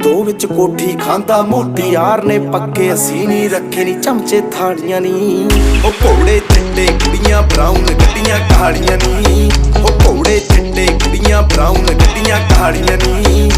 ਦੋ ਵਿੱਚ ਕੋਠੀ ਖਾਂਦਾ ਮੋਤੀ ਯਾਰ ਨੇ ਪੱਕੇ, ਅਸੀਂ ਨਹੀਂ ਰੱਖੇ ਨੀ ਚਮਚੇ ਥਾਲੀਆਂ ਨੀ। ਉਹ ਘੋੜੇ ਚਿੱਟੇ ਕੁੜੀਆਂ ਬਰਾਊਨ ਗੱਡੀਆਂ ਕਹਾੜੀਆਂ ਨੀ। ਉਹ ਘੋੜੇ ਚਿੱਟੇ ਕੁੜੀਆਂ ਬਰਾਊਨ ਗੱਡੀਆਂ ਕਹਾੜੀਆਂ ਨੀ।